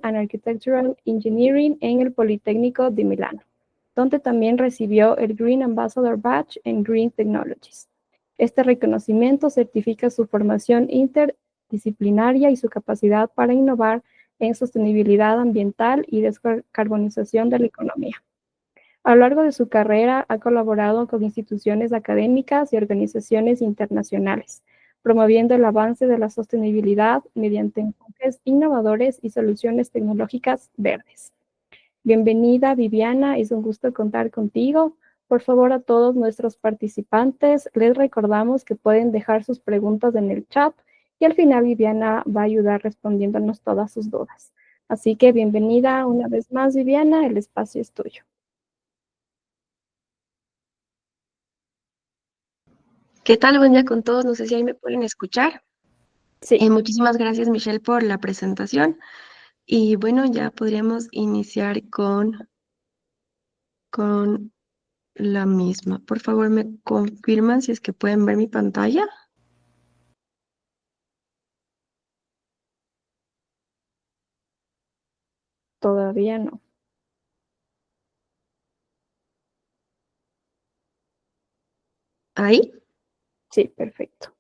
and Architectural Engineering en el Politécnico de Milano, donde también recibió el Green Ambassador Badge en Green Technologies. Este reconocimiento certifica su formación interdisciplinaria y su capacidad para innovar en sostenibilidad ambiental y descarbonización de la economía. A lo largo de su carrera ha colaborado con instituciones académicas y organizaciones internacionales, promoviendo el avance de la sostenibilidad mediante enfoques innovadores y soluciones tecnológicas verdes. Bienvenida, Viviana, es un gusto contar contigo. Por favor, a todos nuestros participantes, les recordamos que pueden dejar sus preguntas en el chat y al final Viviana va a ayudar respondiéndonos todas sus dudas. Así que bienvenida una vez más, Viviana, el espacio es tuyo. ¿Qué tal? Buen día con todos. No sé si ahí me pueden escuchar. Sí. Muchísimas gracias, Michelle, por la presentación. Y bueno, ya podríamos iniciar con la misma. Por favor, ¿me confirman si es que pueden ver mi pantalla? Todavía no. ¿Ahí? Sí, perfecto.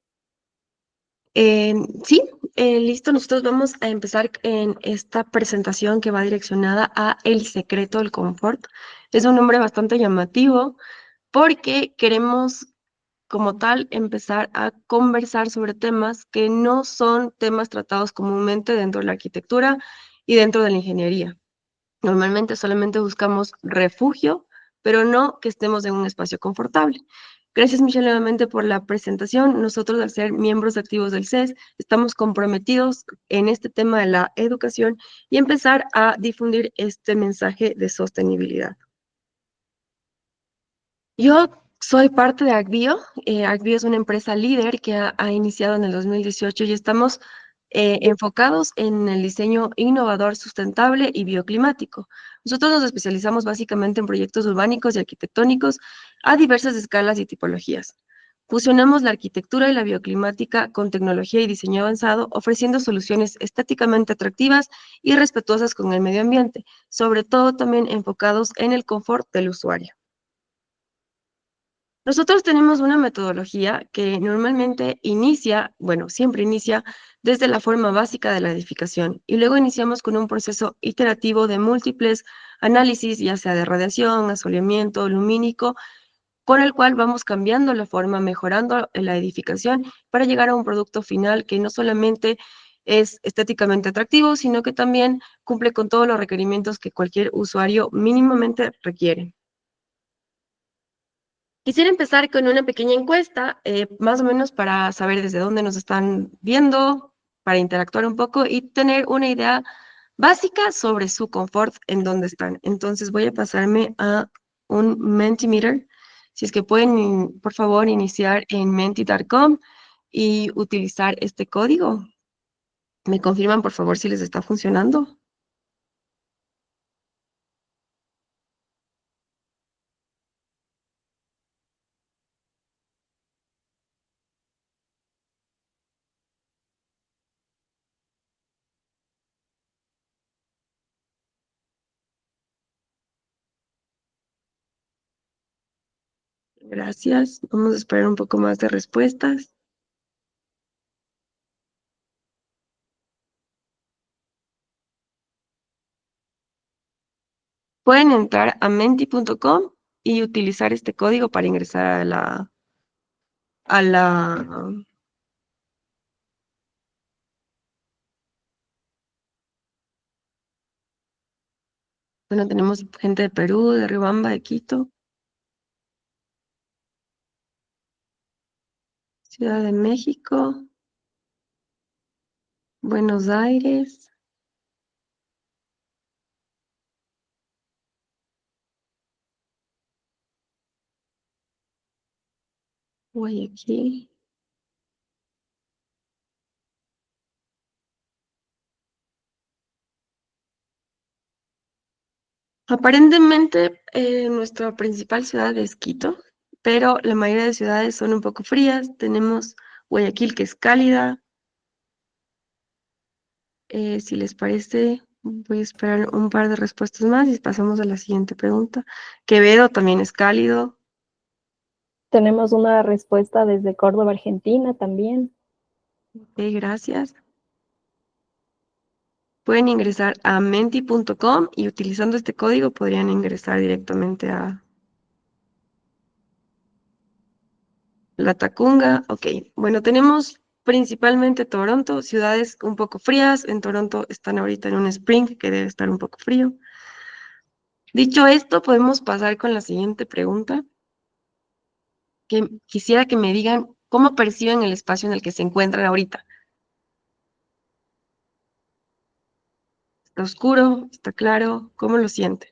Sí, listo. Nosotros vamos a empezar en esta presentación que va direccionada a El secreto del confort. Es un nombre bastante llamativo porque queremos como tal empezar a conversar sobre temas que no son temas tratados comúnmente dentro de la arquitectura y dentro de la ingeniería. Normalmente solamente buscamos refugio, pero no que estemos en un espacio confortable. Gracias, Michelle, nuevamente por la presentación. Nosotros, al ser miembros activos del CES, estamos comprometidos en este tema de la educación y empezar a difundir este mensaje de sostenibilidad. Yo soy parte de Agbio. Agbio es una empresa líder que ha iniciado en el 2018 y estamos enfocados en el diseño innovador, sustentable y bioclimático. Nosotros nos especializamos básicamente en proyectos urbánicos y arquitectónicos a diversas escalas y tipologías. Fusionamos la arquitectura y la bioclimática con tecnología y diseño avanzado, ofreciendo soluciones estéticamente atractivas y respetuosas con el medio ambiente, sobre todo también enfocados en el confort del usuario. Nosotros tenemos una metodología que normalmente siempre inicia desde la forma básica de la edificación y luego iniciamos con un proceso iterativo de múltiples análisis, ya sea de radiación, asoleamiento, lumínico, con el cual vamos cambiando la forma, mejorando la edificación para llegar a un producto final que no solamente es estéticamente atractivo, sino que también cumple con todos los requerimientos que cualquier usuario mínimamente requiere. Quisiera empezar con una pequeña encuesta, más o menos para saber desde dónde nos están viendo, para interactuar un poco y tener una idea básica sobre su confort en dónde están. Entonces voy a pasarme a un Mentimeter. Si es que pueden, por favor, iniciar en menti.com y utilizar este código. ¿Me confirman, por favor, si les está funcionando? Gracias. Vamos a esperar un poco más de respuestas. Pueden entrar a menti.com y utilizar este código para ingresar a la... Bueno, tenemos gente de Perú, de Riobamba, de Quito, Ciudad de México, Buenos Aires, Guayaquil. Aparentemente, nuestra principal ciudad es Quito, pero la mayoría de ciudades son un poco frías. Tenemos Guayaquil, que es cálida. Si les parece, Voy a esperar un par de respuestas más y pasamos a la siguiente pregunta. Quevedo también es cálido. Tenemos una respuesta desde Córdoba, Argentina también. Ok, gracias. Pueden ingresar a menti.com y utilizando este código podrían ingresar directamente a La Tacunga. Ok, bueno, tenemos principalmente Toronto, ciudades un poco frías. En Toronto están ahorita en un spring que debe estar un poco frío. Dicho esto, podemos pasar con la siguiente pregunta, que quisiera que me digan cómo perciben el espacio en el que se encuentran ahorita. ¿Está oscuro? ¿Está claro? ¿Cómo lo sienten?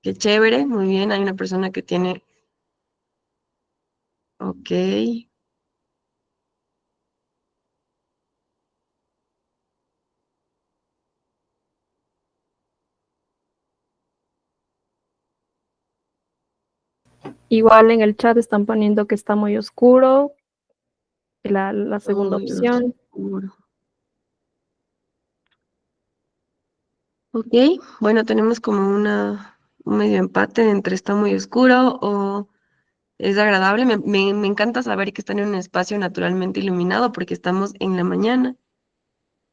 Qué chévere, muy bien, hay una persona que tiene... Ok, Igual en el chat están poniendo que está muy oscuro, la segunda muy opción. oscuro. Ok, bueno, tenemos como un medio empate entre está muy oscuro o es agradable. Me encanta saber que están en un espacio naturalmente iluminado porque estamos en la mañana.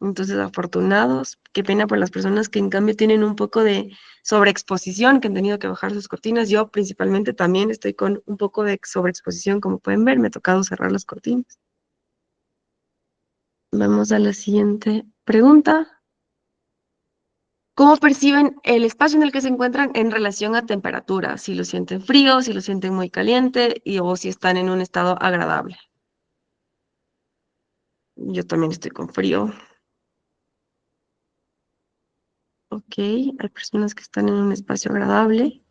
Entonces, afortunados. Qué pena por las personas que en cambio tienen un poco de sobreexposición, que han tenido que bajar sus cortinas. Yo principalmente también estoy con un poco de sobreexposición, como pueden ver, me ha tocado cerrar las cortinas. Vamos a la siguiente pregunta. ¿Cómo perciben el espacio en el que se encuentran en relación a temperatura? Si lo sienten frío, si lo sienten muy caliente o si están en un estado agradable. Yo también estoy con frío. Ok, hay personas que están en un espacio agradable.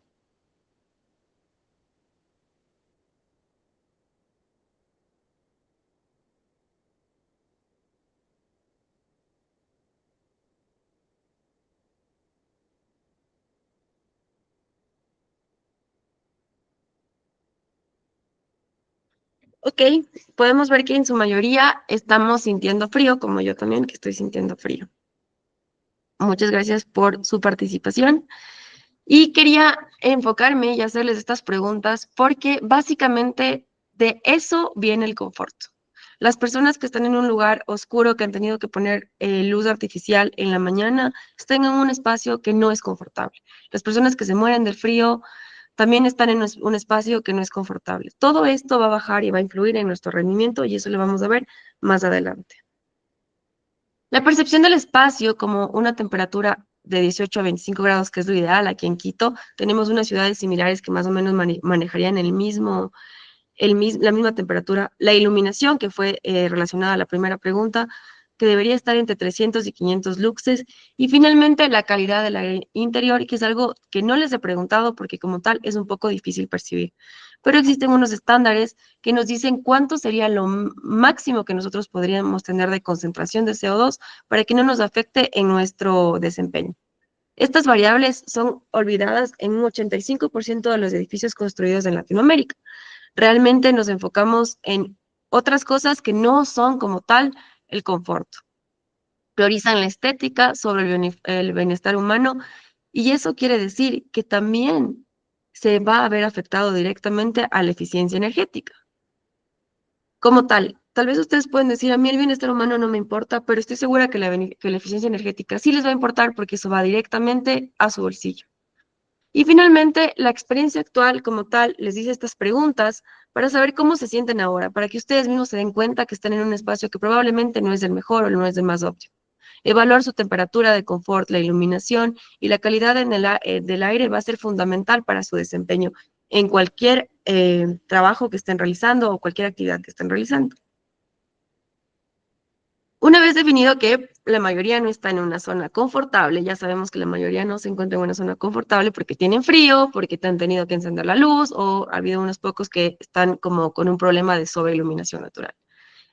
Ok, podemos ver que en su mayoría estamos sintiendo frío, como yo también, que estoy sintiendo frío. Muchas gracias por su participación. Y quería enfocarme y hacerles estas preguntas porque básicamente de eso viene el confort. Las personas que están en un lugar oscuro, que han tenido que poner luz artificial en la mañana, están en un espacio que no es confortable. Las personas que se mueren del frío también están en un espacio que no es confortable. Todo esto va a bajar y va a influir en nuestro rendimiento y eso lo vamos a ver más adelante. La percepción del espacio como una temperatura de 18 a 25 grados, que es lo ideal aquí en Quito, tenemos unas ciudades similares que más o menos manejarían la misma temperatura. La iluminación, que fue relacionada a la primera pregunta, que debería estar entre 300 y 500 luxes. Y finalmente, la calidad del aire interior, que es algo que no les he preguntado porque como tal es un poco difícil percibir. Pero existen unos estándares que nos dicen cuánto sería lo máximo que nosotros podríamos tener de concentración de CO2 para que no nos afecte en nuestro desempeño. Estas variables son olvidadas en un 85% de los edificios construidos en Latinoamérica. Realmente nos enfocamos en otras cosas que no son como tal el confort. Priorizan la estética sobre el bienestar humano y eso quiere decir que también se va a ver afectado directamente a la eficiencia energética. Como tal vez ustedes pueden decir, a mí el bienestar humano no me importa, pero estoy segura que que la eficiencia energética sí les va a importar porque eso va directamente a su bolsillo. Y finalmente, la experiencia actual como tal les dice estas preguntas para saber cómo se sienten ahora, para que ustedes mismos se den cuenta que están en un espacio que probablemente no es el mejor o no es el más óptimo. Evaluar su temperatura de confort, la iluminación y la calidad del aire va a ser fundamental para su desempeño en cualquier trabajo que estén realizando o cualquier actividad que estén realizando. Una vez definido que la mayoría no está en una zona confortable, ya sabemos que la mayoría no se encuentra en una zona confortable porque tienen frío, porque han tenido que encender la luz o ha habido unos pocos que están como con un problema de sobreiluminación natural.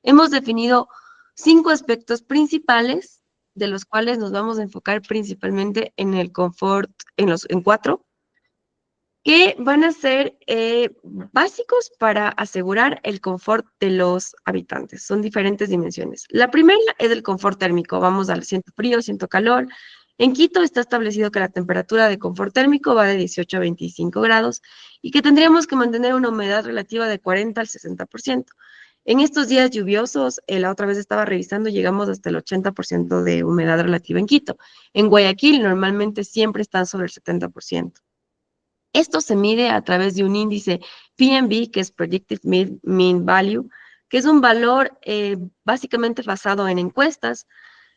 Hemos definido 5 aspectos principales de los cuales nos vamos a enfocar principalmente en el confort, en 4. que van a ser básicos para asegurar el confort de los habitantes. Son diferentes dimensiones. La primera es el confort térmico. Vamos al siento frío, siento calor. En Quito está establecido que la temperatura de confort térmico va de 18 a 25 grados y que tendríamos que mantener una humedad relativa de 40 al 60%. En estos días lluviosos, la otra vez estaba revisando, llegamos hasta el 80% de humedad relativa en Quito. En Guayaquil normalmente siempre están sobre el 70%. Esto se mide a través de un índice PMV, que es Predictive Mean Value, que es un valor básicamente basado en encuestas,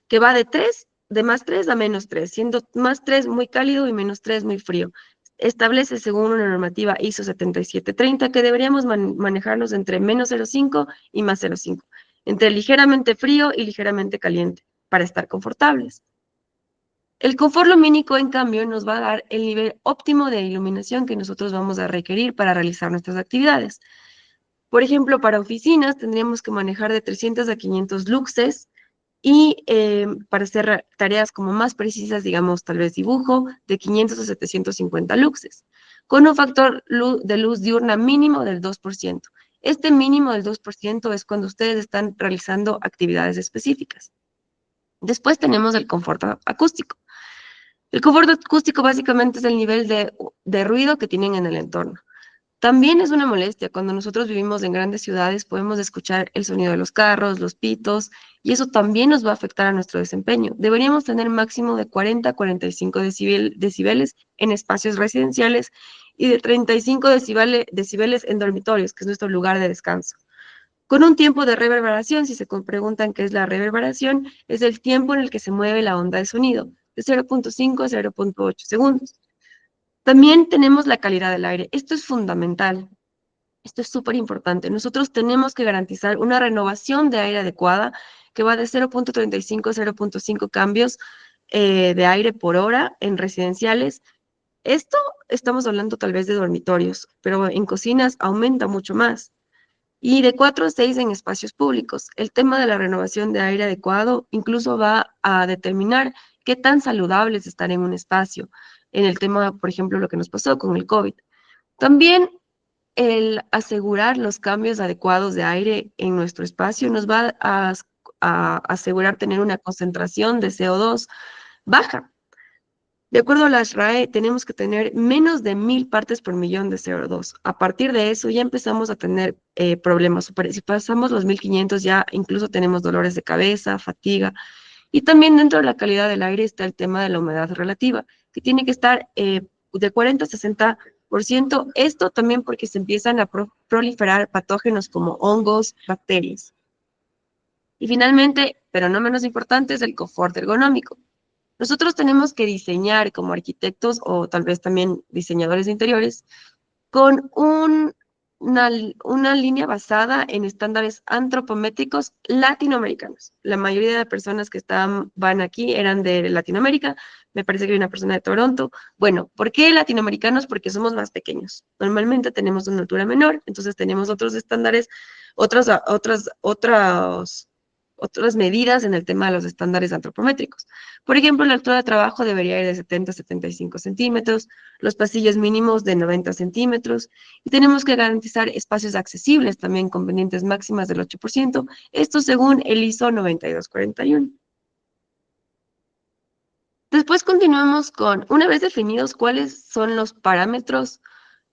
que va de 3, de más 3 a menos 3, siendo más 3 muy cálido y menos 3 muy frío. Establece según una normativa ISO 7730 que deberíamos manejarnos entre menos 0,5 y más 0,5, entre ligeramente frío y ligeramente caliente, para estar confortables. El confort lumínico, en cambio, nos va a dar el nivel óptimo de iluminación que nosotros vamos a requerir para realizar nuestras actividades. Por ejemplo, para oficinas tendríamos que manejar de 300 a 500 luxes y para hacer tareas como más precisas, digamos, tal vez dibujo, de 500 a 750 luxes, con un factor de luz diurna mínimo del 2%. Este mínimo del 2% es cuando ustedes están realizando actividades específicas. Después tenemos el confort acústico. El confort acústico básicamente es el nivel de ruido que tienen en el entorno. También es una molestia. Cuando nosotros vivimos en grandes ciudades podemos escuchar el sonido de los carros, los pitos, y eso también nos va a afectar a nuestro desempeño. Deberíamos tener máximo de 40 a 45 decibeles en espacios residenciales y de 35 decibeles en dormitorios, que es nuestro lugar de descanso. Con un tiempo de reverberación, si se preguntan qué es la reverberación, es el tiempo en el que se mueve la onda de sonido, de 0,5 a 0,8 segundos. También tenemos la calidad del aire. Esto es fundamental. Esto es súper importante. Nosotros tenemos que garantizar una renovación de aire adecuada que va de 0,35 a 0,5 cambios de aire por hora en residenciales. Esto estamos hablando tal vez de dormitorios, pero en cocinas aumenta mucho más. Y de 4 a 6 en espacios públicos. El tema de la renovación de aire adecuado incluso va a determinar qué tan saludable es estar en un espacio. En el tema, por ejemplo, lo que nos pasó con el COVID. También el asegurar los cambios adecuados de aire en nuestro espacio nos va a asegurar tener una concentración de CO2 baja. De acuerdo a las RAE, tenemos que tener menos de 1000 partes por millón de CO2. A partir de eso ya empezamos a tener problemas. Si pasamos los 1500 ya incluso tenemos dolores de cabeza, fatiga. Y también dentro de la calidad del aire está el tema de la humedad relativa, que tiene que estar de 40 a 60%. Esto también porque se empiezan a proliferar patógenos como hongos, bacterias. Y finalmente, pero no menos importante, es el confort ergonómico. Nosotros tenemos que diseñar como arquitectos o tal vez también diseñadores de interiores con una línea basada en estándares antropométricos latinoamericanos. La mayoría de personas que van aquí eran de Latinoamérica. Me parece que hay una persona de Toronto. Bueno, ¿por qué latinoamericanos? Porque somos más pequeños. Normalmente tenemos una altura menor, entonces tenemos otros estándares, otras medidas en el tema de los estándares antropométricos. Por ejemplo, la altura de trabajo debería ir de 70 a 75 centímetros, los pasillos mínimos de 90 centímetros, y tenemos que garantizar espacios accesibles también con pendientes máximas del 8%, esto según el ISO 9241. Después continuamos con, una vez definidos cuáles son los parámetros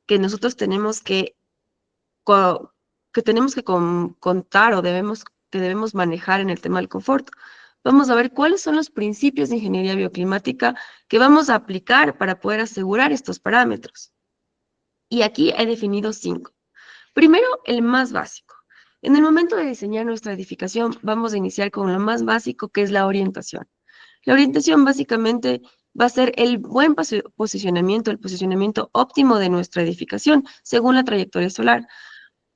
que nosotros tenemos que contar o que debemos manejar en el tema del confort. Vamos a ver cuáles son los principios de ingeniería bioclimática que vamos a aplicar para poder asegurar estos parámetros. Y aquí he definido 5. Primero, el más básico. En el momento de diseñar nuestra edificación, vamos a iniciar con lo más básico, que es la orientación. La orientación básicamente va a ser el buen posicionamiento, el posicionamiento óptimo de nuestra edificación según la trayectoria solar.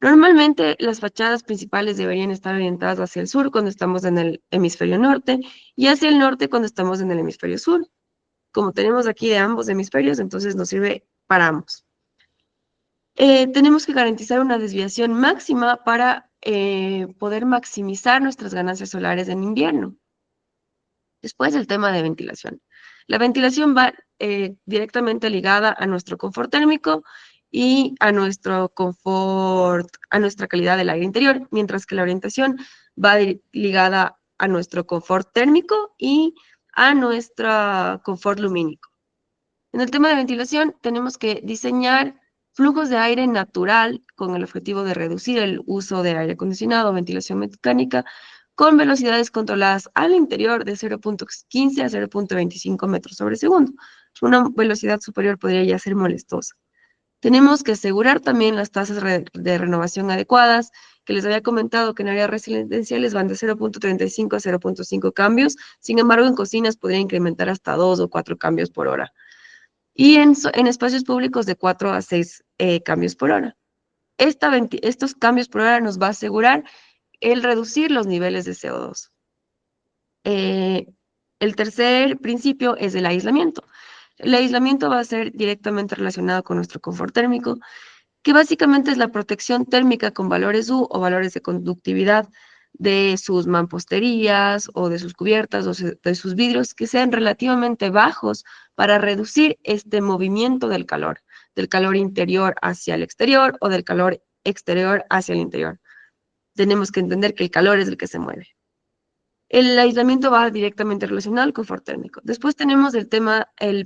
Normalmente las fachadas principales deberían estar orientadas hacia el sur cuando estamos en el hemisferio norte y hacia el norte cuando estamos en el hemisferio sur. Como tenemos aquí de ambos hemisferios, entonces nos sirve para ambos. Tenemos que garantizar una desviación máxima para poder maximizar nuestras ganancias solares en invierno. Después el tema de ventilación. La ventilación va directamente ligada a nuestro confort térmico y a nuestro confort, a nuestra calidad del aire interior, mientras que la orientación va ligada a nuestro confort térmico y a nuestro confort lumínico. En el tema de ventilación, tenemos que diseñar flujos de aire natural con el objetivo de reducir el uso de aire acondicionado o ventilación mecánica con velocidades controladas al interior de 0.15 a 0.25 metros sobre segundo. Una velocidad superior podría ya ser molestosa. Tenemos que asegurar también las tasas de renovación adecuadas, que les había comentado que en áreas residenciales van de 0.35 a 0.5 cambios, sin embargo en cocinas podría incrementar hasta 2 o 4 cambios por hora. Y en espacios públicos de 4 a 6 cambios por hora. Estos cambios por hora nos va a asegurar el reducir los niveles de CO2. El tercer principio es el aislamiento. El aislamiento va a ser directamente relacionado con nuestro confort térmico, que básicamente es la protección térmica con valores U o valores de conductividad de sus mamposterías o de sus cubiertas o de sus vidrios que sean relativamente bajos para reducir este movimiento del calor interior hacia el exterior o del calor exterior hacia el interior. Tenemos que entender que el calor es el que se mueve. El aislamiento va directamente relacionado al confort térmico. Después tenemos el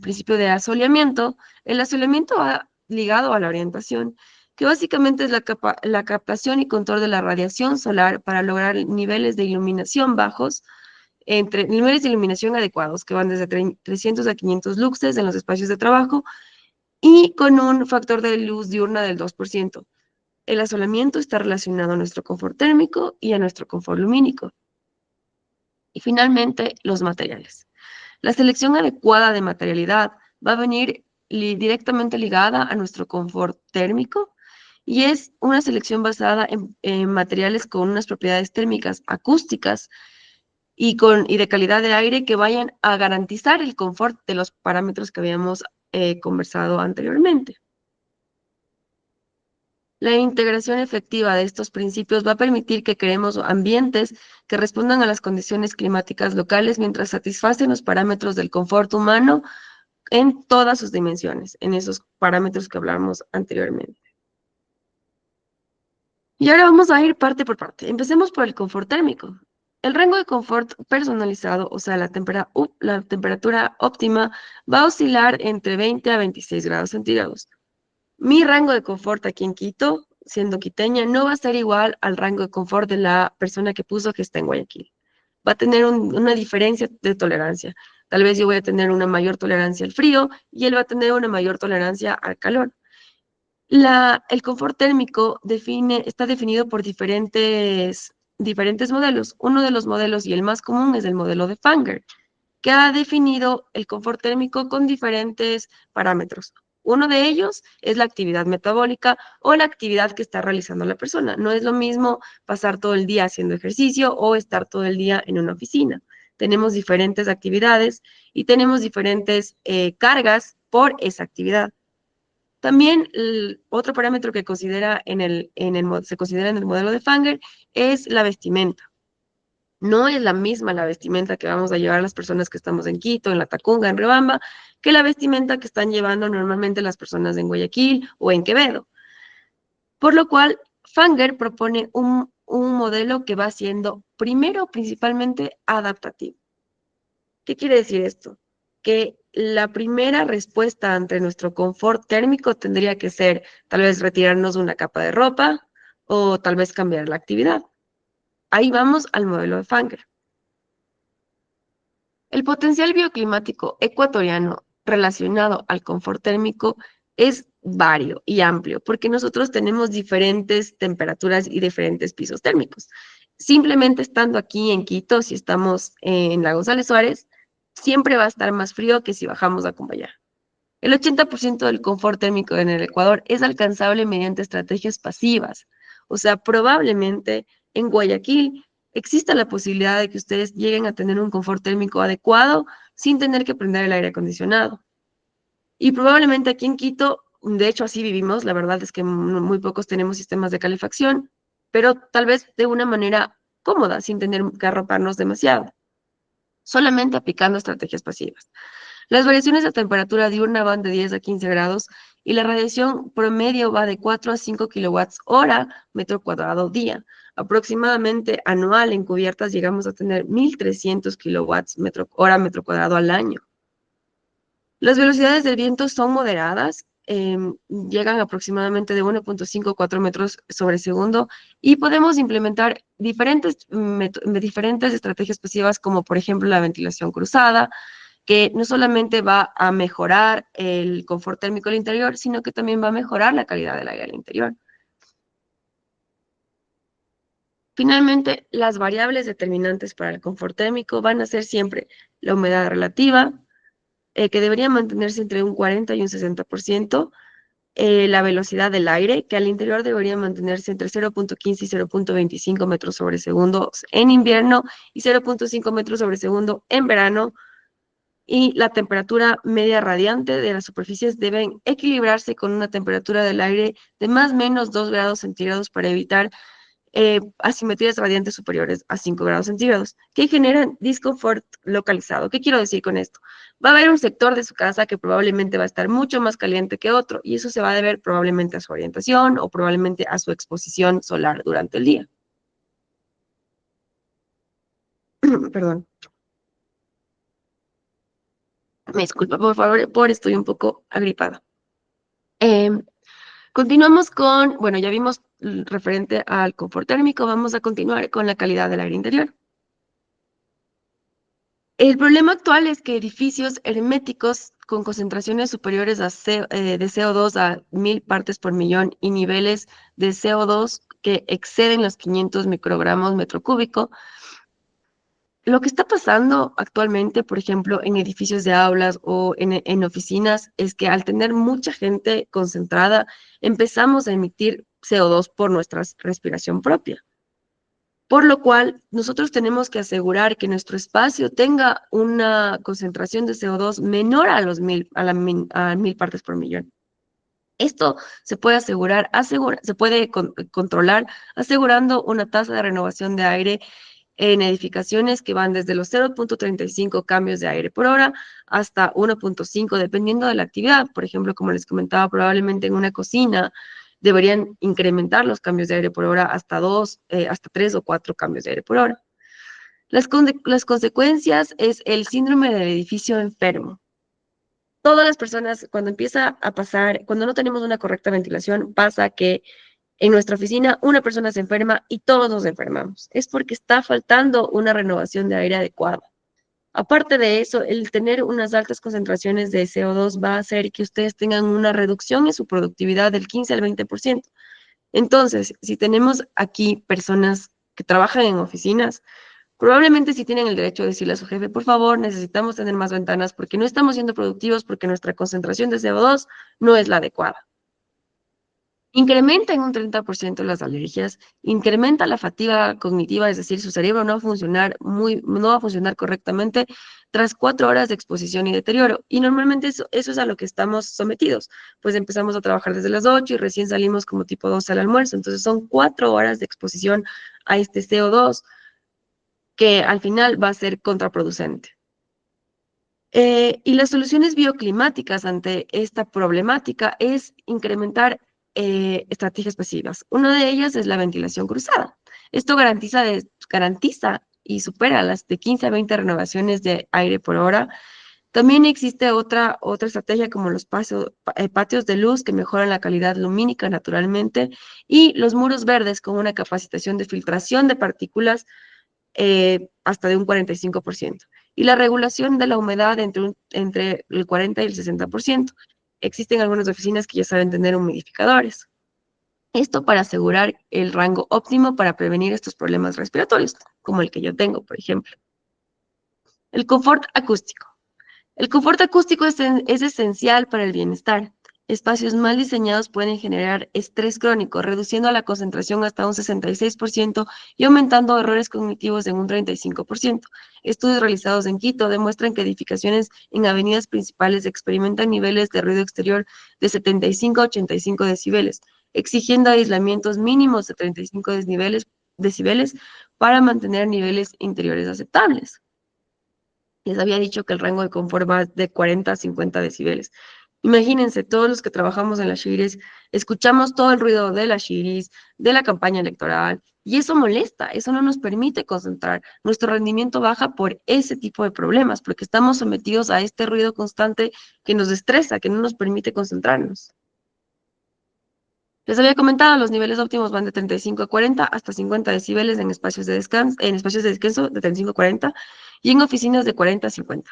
principio de asoleamiento. El asoleamiento va ligado a la orientación, que básicamente es la captación y control de la radiación solar para lograr niveles de iluminación bajos, entre niveles de iluminación adecuados, que van desde 300 a 500 luxes en los espacios de trabajo, y con un factor de luz diurna del 2%. El asoleamiento está relacionado a nuestro confort térmico y a nuestro confort lumínico. Y finalmente, los materiales. La selección adecuada de materialidad va a venir directamente ligada a nuestro confort térmico y es una selección basada en materiales con unas propiedades térmicas acústicas y de calidad de aire que vayan a garantizar el confort de los parámetros que habíamos conversado anteriormente. La integración efectiva de estos principios va a permitir que creemos ambientes que respondan a las condiciones climáticas locales mientras satisfacen los parámetros del confort humano en todas sus dimensiones, en esos parámetros que hablamos anteriormente. Y ahora vamos a ir parte por parte. Empecemos por el confort térmico. El rango de confort personalizado, o sea, la temperatura óptima, va a oscilar entre 20 a 26 grados centígrados. Mi rango de confort aquí en Quito, siendo quiteña, no va a ser igual al rango de confort de la persona que puso que está en Guayaquil. Va a tener una diferencia de tolerancia. Tal vez yo voy a tener una mayor tolerancia al frío y él va a tener una mayor tolerancia al calor. El confort térmico está definido por diferentes modelos. Uno de los modelos y el más común es el modelo de Fanger, que ha definido el confort térmico con diferentes parámetros. Uno de ellos es la actividad metabólica o la actividad que está realizando la persona. No es lo mismo pasar todo el día haciendo ejercicio o estar todo el día en una oficina. Tenemos diferentes actividades y tenemos diferentes cargas por esa actividad. También otro parámetro que se considera en el modelo de Fanger es la vestimenta. No es la misma la vestimenta que vamos a llevar las personas que estamos en Quito, en La Tacunga, en Riobamba, que la vestimenta que están llevando normalmente las personas en Guayaquil o en Quevedo. Por lo cual, Fanger propone un modelo que va siendo, primero, principalmente adaptativo. ¿Qué quiere decir esto? Que la primera respuesta ante nuestro confort térmico tendría que ser tal vez retirarnos una capa de ropa o tal vez cambiar la actividad. Ahí vamos al modelo de Fanger. El potencial bioclimático ecuatoriano relacionado al confort térmico es vario y amplio, porque nosotros tenemos diferentes temperaturas y diferentes pisos térmicos. Simplemente estando aquí en Quito, si estamos en la González Suárez, siempre va a estar más frío que si bajamos a Cumbayá. El 80% del confort térmico en el Ecuador es alcanzable mediante estrategias pasivas. O sea, probablemente en Guayaquil exista la posibilidad de que ustedes lleguen a tener un confort térmico adecuado sin tener que prender el aire acondicionado. Y probablemente aquí en Quito, de hecho así vivimos, la verdad es que muy pocos tenemos sistemas de calefacción, pero tal vez de una manera cómoda, sin tener que arroparnos demasiado, solamente aplicando estrategias pasivas. Las variaciones de temperatura diurna van de 10 a 15 grados y la radiación promedio va de 4 a 5 kilowatts hora metro cuadrado día. Aproximadamente anual en cubiertas llegamos a tener 1.300 kilowatts hora metro cuadrado al año. Las velocidades del viento son moderadas, llegan aproximadamente de 1.5 a 4 metros sobre segundo y podemos implementar diferentes estrategias pasivas como por ejemplo la ventilación cruzada, que no solamente va a mejorar el confort térmico del interior, sino que también va a mejorar la calidad del aire al interior. Finalmente, las variables determinantes para el confort térmico van a ser siempre la humedad relativa, que debería mantenerse entre un 40 y un 60%, la velocidad del aire, que al interior debería mantenerse entre 0.15 y 0.25 metros sobre segundo en invierno y 0.5 metros sobre segundo en verano, y la temperatura media radiante de las superficies deben equilibrarse con una temperatura del aire de más o menos 2 grados centígrados para evitar asimetrías radiantes superiores a 5 grados centígrados, que generan disconfort localizado. ¿Qué quiero decir con esto? Va a haber un sector de su casa que probablemente va a estar mucho más caliente que otro, y eso se va a deber probablemente a su orientación o probablemente a su exposición solar durante el día. Perdón. Me disculpa, por favor, estoy un poco agripada. Continuamos con, bueno, ya vimos referente al confort térmico, vamos a continuar con la calidad del aire interior. El problema actual es que edificios herméticos con concentraciones superiores de CO2 a 1000 partes por millón y niveles de CO2 que exceden los 500 microgramos metro cúbico. Lo que está pasando actualmente, por ejemplo, en edificios de aulas o en oficinas, es que al tener mucha gente concentrada, empezamos a emitir CO2 por nuestra respiración propia. Por lo cual, nosotros tenemos que asegurar que nuestro espacio tenga una concentración de CO2 menor a los 1000 partes por millón. Esto se puede se puede controlar asegurando una tasa de renovación de aire en edificaciones que van desde los 0.35 cambios de aire por hora hasta 1.5, dependiendo de la actividad. Por ejemplo, como les comentaba, probablemente en una cocina deberían incrementar los cambios de aire por hora hasta 3 o 4 cambios de aire por hora. Las consecuencias es el síndrome del edificio enfermo. Todas las personas, cuando empieza a pasar, cuando no tenemos una correcta ventilación, pasa que en nuestra oficina una persona se enferma y todos nos enfermamos. Es porque está faltando una renovación de aire adecuada. Aparte de eso, el tener unas altas concentraciones de CO2 va a hacer que ustedes tengan una reducción en su productividad del 15 al 20%. Entonces, si tenemos aquí personas que trabajan en oficinas, probablemente sí tienen el derecho de decirle a su jefe, por favor, necesitamos tener más ventanas porque no estamos siendo productivos, porque nuestra concentración de CO2 no es la adecuada. Incrementa en un 30% las alergias, incrementa la fatiga cognitiva, es decir, su cerebro no va a funcionar correctamente tras 4 horas de exposición y deterioro. Y normalmente eso es a lo que estamos sometidos. Pues empezamos a trabajar desde las 8 y recién salimos como tipo 12 al almuerzo. Entonces son 4 horas de exposición a este CO2 que al final va a ser contraproducente. Y las soluciones bioclimáticas ante esta problemática es incrementar estrategias pasivas. Una de ellas es la ventilación cruzada. Esto garantiza y supera las de 15 a 20 renovaciones de aire por hora. También existe otra estrategia como los patios de luz que mejoran la calidad lumínica naturalmente y los muros verdes con una capacitación de filtración de partículas hasta de un 45%. Y la regulación de la humedad entre el 40 y el 60%. Existen algunas oficinas que ya saben tener humidificadores. Esto para asegurar el rango óptimo para prevenir estos problemas respiratorios, como el que yo tengo, por ejemplo. El confort acústico. El confort acústico es esencial para el bienestar. Espacios mal diseñados pueden generar estrés crónico, reduciendo la concentración hasta un 66% y aumentando errores cognitivos en un 35%. Estudios realizados en Quito demuestran que edificaciones en avenidas principales experimentan niveles de ruido exterior de 75 a 85 decibeles, exigiendo aislamientos mínimos de 35 decibeles para mantener niveles interiores aceptables. Les había dicho que el rango de confort va de 40 a 50 decibeles. Imagínense, todos los que trabajamos en las shiris, escuchamos todo el ruido de las shiris, de la campaña electoral, y eso molesta, eso no nos permite concentrar. Nuestro rendimiento baja por ese tipo de problemas, porque estamos sometidos a este ruido constante que nos estresa, que no nos permite concentrarnos. Les había comentado, los niveles óptimos van de 35 a 40 hasta 50 decibeles en espacios de descanso de 35 a 40 y en oficinas de 40 a 50.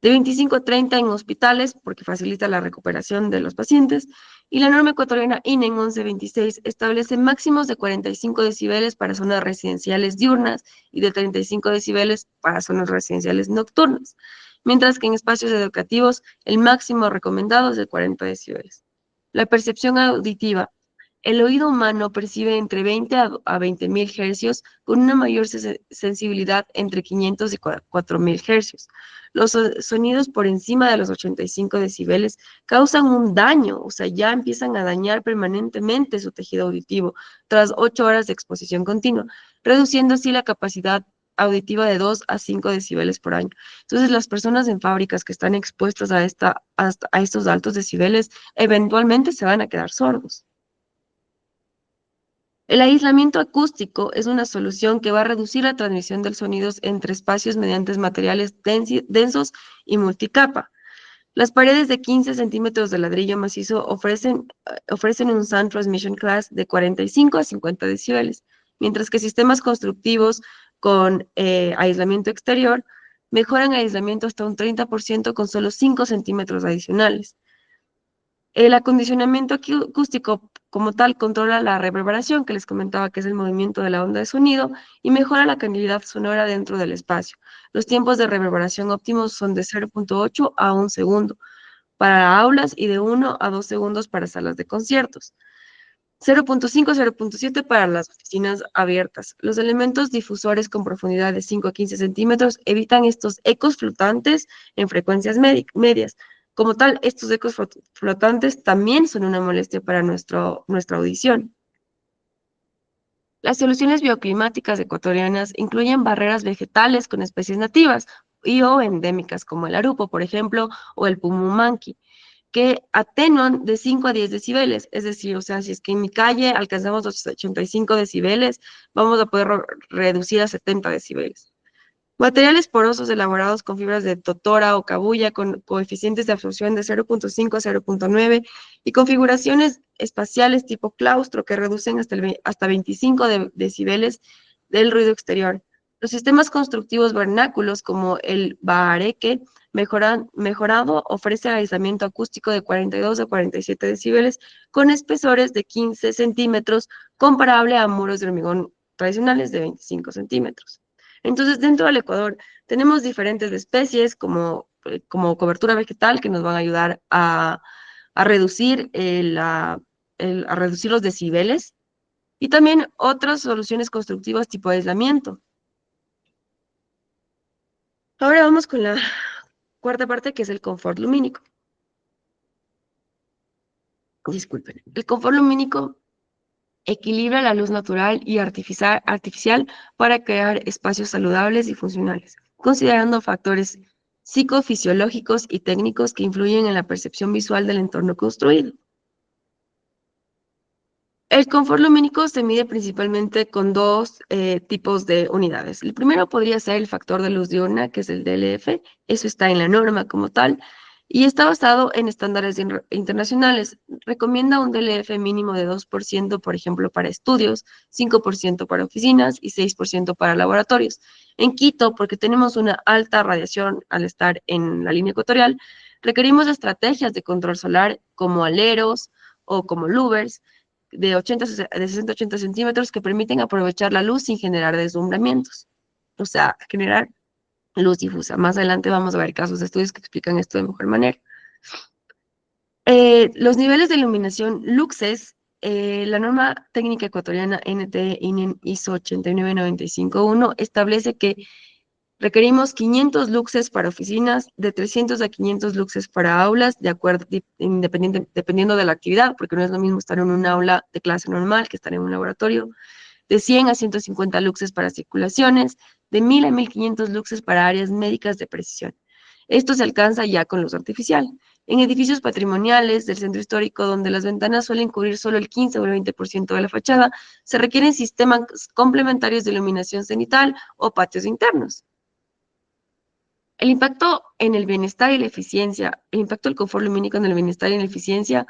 De 25 a 30 en hospitales, porque facilita la recuperación de los pacientes, y la norma ecuatoriana INEN 1126 establece máximos de 45 decibeles para zonas residenciales diurnas y de 35 decibeles para zonas residenciales nocturnas, mientras que en espacios educativos el máximo recomendado es de 40 decibeles. La percepción auditiva. El oído humano percibe entre 20 a 20.000 hercios con una mayor sensibilidad entre 500 y 4.000 hercios. Los sonidos por encima de los 85 decibeles causan un daño, o sea, ya empiezan a dañar permanentemente su tejido auditivo tras 8 horas de exposición continua, reduciendo así la capacidad auditiva de 2 a 5 decibeles por año. Entonces, las personas en fábricas que están expuestas a estos altos decibeles eventualmente se van a quedar sordos. El aislamiento acústico es una solución que va a reducir la transmisión de sonidos entre espacios mediante materiales densos y multicapa. Las paredes de 15 centímetros de ladrillo macizo ofrecen un Sound Transmission Class de 45 a 50 decibeles, mientras que sistemas constructivos con aislamiento exterior mejoran aislamiento hasta un 30% con solo 5 centímetros adicionales. El acondicionamiento acústico como tal controla la reverberación que les comentaba, que es el movimiento de la onda de sonido, y mejora la calidad sonora dentro del espacio. Los tiempos de reverberación óptimos son de 0.8 a 1 segundo para aulas y de 1 a 2 segundos para salas de conciertos. 0.5 a 0.7 para las oficinas abiertas. Los elementos difusores con profundidad de 5 a 15 centímetros evitan estos ecos flotantes en frecuencias medias. Como tal, estos ecos flotantes también son una molestia para nuestra audición. Las soluciones bioclimáticas ecuatorianas incluyen barreras vegetales con especies nativas y o endémicas como el arupo, por ejemplo, o el pumumanqui, que atenuan de 5 a 10 decibeles. Es decir, o sea, si es que en mi calle alcanzamos los 85 decibeles, vamos a poder reducir a 70 decibeles. Materiales porosos elaborados con fibras de totora o cabuya con coeficientes de absorción de 0.5 a 0.9 y configuraciones espaciales tipo claustro que reducen hasta 25 decibeles del ruido exterior. Los sistemas constructivos vernáculos como el bahareque mejorado ofrece aislamiento acústico de 42 a 47 decibeles con espesores de 15 centímetros comparable a muros de hormigón tradicionales de 25 centímetros. Entonces, dentro del Ecuador tenemos diferentes especies como cobertura vegetal que nos van a ayudar a reducir, a reducir los decibeles y también otras soluciones constructivas tipo aislamiento. Ahora vamos con la cuarta parte, que es el confort lumínico. Disculpen. El confort lumínico equilibra la luz natural y artificial para crear espacios saludables y funcionales, considerando factores psicofisiológicos y técnicos que influyen en la percepción visual del entorno construido. El confort lumínico se mide principalmente con dos tipos de unidades. El primero podría ser el factor de luz diurna, que es el DLF. Eso está en la norma como tal y está basado en estándares internacionales. Recomienda un DLF mínimo de 2%, por ejemplo, para estudios, 5% para oficinas y 6% para laboratorios. En Quito, porque tenemos una alta radiación al estar en la línea ecuatorial, requerimos estrategias de control solar como aleros o como louvers, de 60 a 80 centímetros que permiten aprovechar la luz sin generar deslumbramientos, o sea, generar luz difusa. Más adelante vamos a ver casos de estudios que explican esto de mejor manera. Los niveles de iluminación luxes, la norma técnica ecuatoriana NT INEN ISO 89951 establece que requerimos 500 luxes para oficinas, de 300 a 500 luxes para aulas, dependiendo de la actividad, porque no es lo mismo estar en un aula de clase normal que estar en un laboratorio, de 100 a 150 luxes para circulaciones, de 1000 a 1500 luxes para áreas médicas de precisión. Esto se alcanza ya con luz artificial. En edificios patrimoniales del centro histórico, donde las ventanas suelen cubrir solo el 15 o el 20% de la fachada, se requieren sistemas complementarios de iluminación cenital o patios internos. El impacto en el bienestar y la eficiencia, el impacto del confort lumínico en el bienestar y en la eficiencia,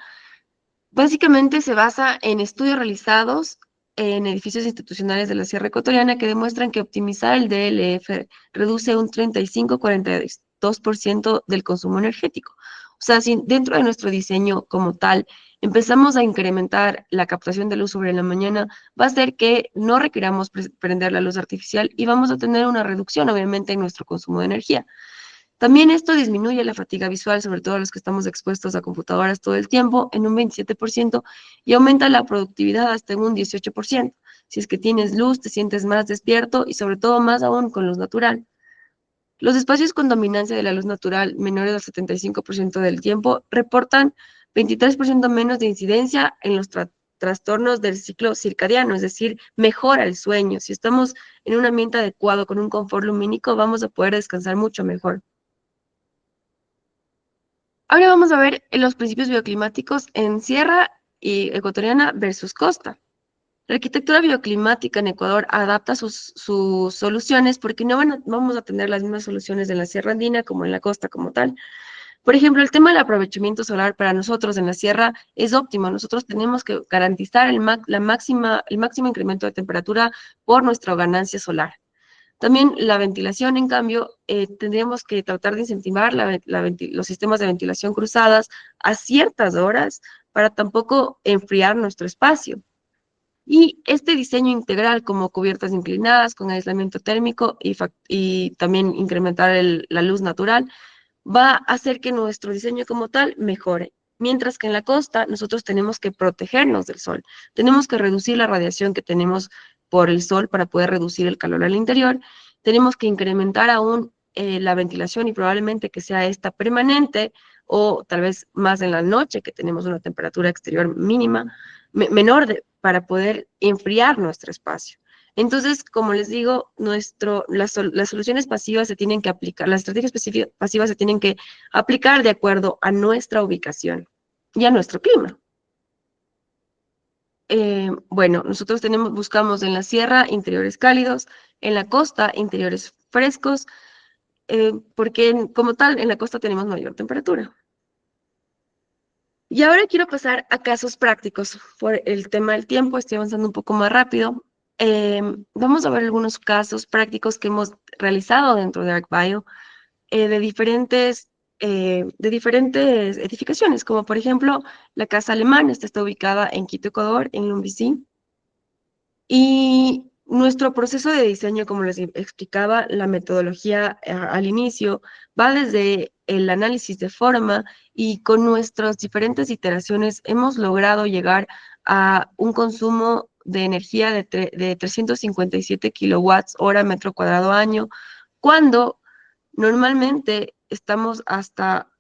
básicamente se basa en estudios realizados en edificios institucionales de la Sierra Ecuatoriana que demuestran que optimizar el DLF reduce un 35-42% del consumo energético. O sea, si dentro de nuestro diseño como tal empezamos a incrementar la captación de luz sobre la mañana, va a hacer que no requiramos prender la luz artificial y vamos a tener una reducción, obviamente, en nuestro consumo de energía. También esto disminuye la fatiga visual, sobre todo los que estamos expuestos a computadoras todo el tiempo, en un 27% y aumenta la productividad hasta en un 18%. Si es que tienes luz, te sientes más despierto y sobre todo más aún con luz natural. Los espacios con dominancia de la luz natural menores al 75% del tiempo reportan 23% menos de incidencia en los trastornos del ciclo circadiano, es decir, mejora el sueño. Si estamos en un ambiente adecuado con un confort lumínico, vamos a poder descansar mucho mejor. Ahora vamos a ver los principios bioclimáticos en sierra y ecuatoriana versus costa. La arquitectura bioclimática en Ecuador adapta sus soluciones porque no vamos a tener las mismas soluciones en la sierra andina como en la costa como tal. Por ejemplo, el tema del aprovechamiento solar para nosotros en la sierra es óptimo. Nosotros tenemos que garantizar el máximo incremento de temperatura por nuestra ganancia solar. También la ventilación, en cambio, tendríamos que tratar de incentivar los sistemas de ventilación cruzadas a ciertas horas para tampoco enfriar nuestro espacio. Y este diseño integral como cubiertas inclinadas con aislamiento térmico y también incrementar la luz natural va a hacer que nuestro diseño como tal mejore. Mientras que en la costa nosotros tenemos que protegernos del sol, tenemos que reducir la radiación que tenemos por el sol para poder reducir el calor al interior, tenemos que incrementar aún la ventilación y probablemente que sea esta permanente o tal vez más en la noche que tenemos una temperatura exterior mínima, menor para poder enfriar nuestro espacio. Entonces, como les digo, las soluciones pasivas se tienen que aplicar, las estrategias pasivas se tienen que aplicar de acuerdo a nuestra ubicación y a nuestro clima. Bueno, nosotros buscamos en la sierra interiores cálidos, en la costa interiores frescos, porque como tal en la costa tenemos mayor temperatura. Y ahora quiero pasar a casos prácticos. Por el tema del tiempo, estoy avanzando un poco más rápido. Vamos a ver algunos casos prácticos que hemos realizado dentro de ArcBio de diferentes edificaciones, como por ejemplo la Casa Alemana. Esta está ubicada en Quito, Ecuador, en Lumbicí. Y nuestro proceso de diseño, como les explicaba, la metodología al inicio, va desde el análisis de forma y con nuestras diferentes iteraciones hemos logrado llegar a un consumo de energía de 357 kilowatts hora metro cuadrado año, cuando normalmente estamos hasta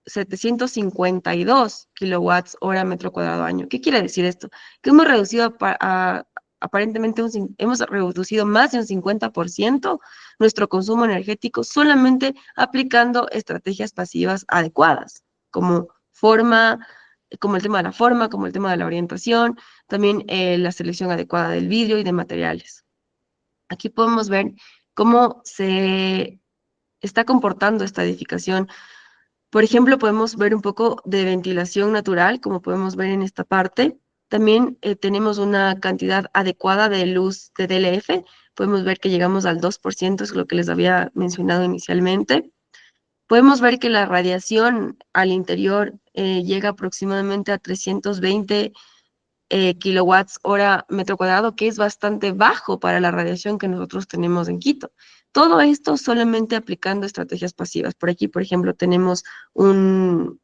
752 kilowatts hora metro cuadrado año. ¿Qué quiere decir esto? Que hemos reducido aparentemente hemos reducido más de un 50% nuestro consumo energético solamente aplicando estrategias pasivas adecuadas, como el tema de la forma, como el tema de la orientación, también la selección adecuada del vidrio y de materiales. Aquí podemos ver cómo se está comportando esta edificación. Por ejemplo, podemos ver un poco de ventilación natural, como podemos ver en esta parte. También tenemos una cantidad adecuada de luz de DLF. Podemos ver que llegamos al 2%, es lo que les había mencionado inicialmente. Podemos ver que la radiación al interior llega aproximadamente a 320 kilowatts hora metro cuadrado, que es bastante bajo para la radiación que nosotros tenemos en Quito. Todo esto solamente aplicando estrategias pasivas. Por aquí, por ejemplo, tenemos un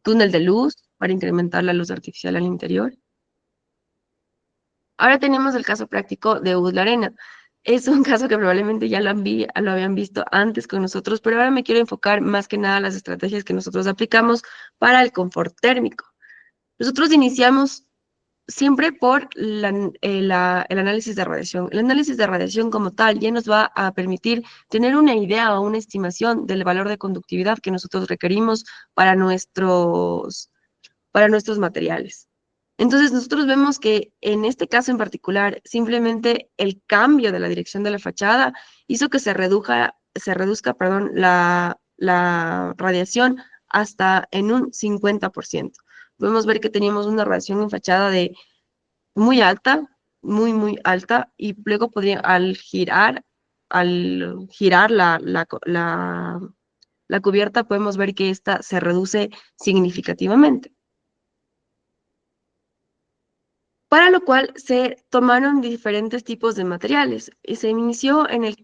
túnel de luz para incrementar la luz artificial al interior. Ahora tenemos el caso práctico de Ubud La Arena. Es un caso que probablemente ya lo habían visto antes con nosotros, pero ahora me quiero enfocar más que nada en las estrategias que nosotros aplicamos para el confort térmico. Nosotros iniciamos siempre por el análisis de radiación. El análisis de radiación como tal ya nos va a permitir tener una idea o una estimación del valor de conductividad que nosotros requerimos para nuestros materiales. Entonces, nosotros vemos que en este caso en particular, simplemente el cambio de la dirección de la fachada hizo que se reduzca, perdón, la radiación hasta en un 50%. Podemos ver que teníamos una radiación en fachada de muy alta, muy, muy alta, y luego al girar la cubierta, podemos ver que esta se reduce significativamente. Para lo cual se tomaron diferentes tipos de materiales y se inició en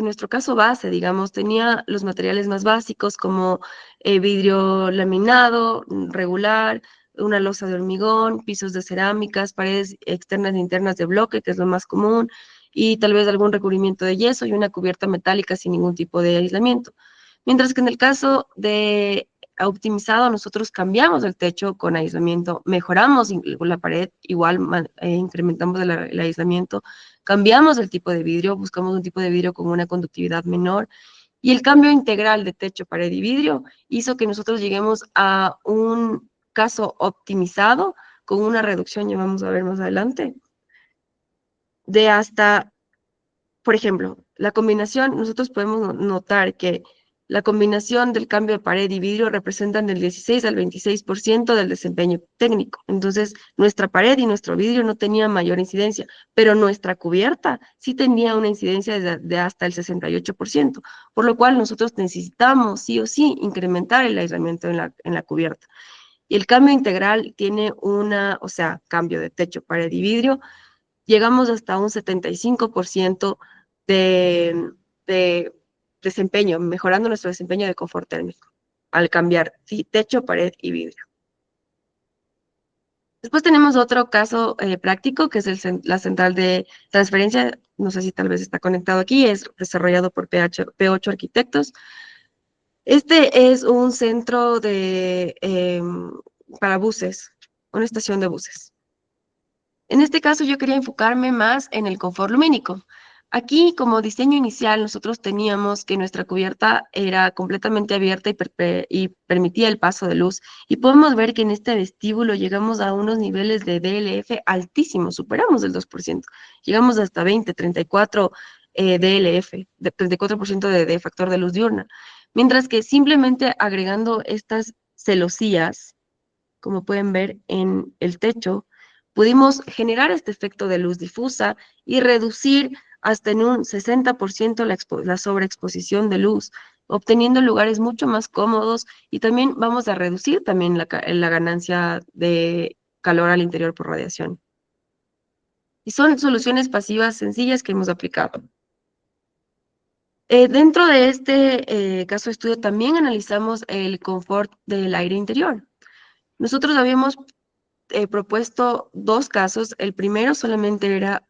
nuestro caso base, digamos, tenía los materiales más básicos como vidrio laminado, regular, una losa de hormigón, pisos de cerámicas, paredes externas e internas de bloque, que es lo más común, y tal vez algún recubrimiento de yeso y una cubierta metálica sin ningún tipo de aislamiento. Mientras que en el caso de optimizado, nosotros cambiamos el techo con aislamiento, mejoramos la pared, igual incrementamos el aislamiento, cambiamos el tipo de vidrio, buscamos un tipo de vidrio con una conductividad menor, y el cambio integral de techo, pared y vidrio hizo que nosotros lleguemos a un caso optimizado con una reducción, ya vamos a ver más adelante, de hasta, por ejemplo, la combinación, nosotros podemos notar que la combinación del cambio de pared y vidrio representan del 16 al 26% del desempeño técnico. Entonces, nuestra pared y nuestro vidrio no tenían mayor incidencia, pero nuestra cubierta sí tenía una incidencia de hasta el 68%, por lo cual nosotros necesitamos sí o sí incrementar el aislamiento en la cubierta. Y el cambio integral tiene o sea, cambio de techo, pared y vidrio, llegamos hasta un 75% de desempeño, mejorando nuestro desempeño de confort térmico, al cambiar techo, pared y vidrio. Después tenemos otro caso práctico, que es la central de transferencia, no sé si tal vez está conectado aquí, es desarrollado por P8 Arquitectos. Este es un centro para buses, una estación de buses. En este caso yo quería enfocarme más en el confort lumínico. Aquí, como diseño inicial, nosotros teníamos que nuestra cubierta era completamente abierta y permitía el paso de luz. Y podemos ver que en este vestíbulo llegamos a unos niveles de DLF altísimos, superamos el 2%. Llegamos hasta 20, 34 DLF, 34% de factor de luz diurna. Mientras que simplemente agregando estas celosías, como pueden ver en el techo, pudimos generar este efecto de luz difusa y reducir hasta en un 60% la sobreexposición de luz, obteniendo lugares mucho más cómodos, y también vamos a reducir también la ganancia de calor al interior por radiación. Y son soluciones pasivas sencillas que hemos aplicado. Dentro de este caso de estudio también analizamos el confort del aire interior. Nosotros habíamos propuesto dos casos. El primero solamente era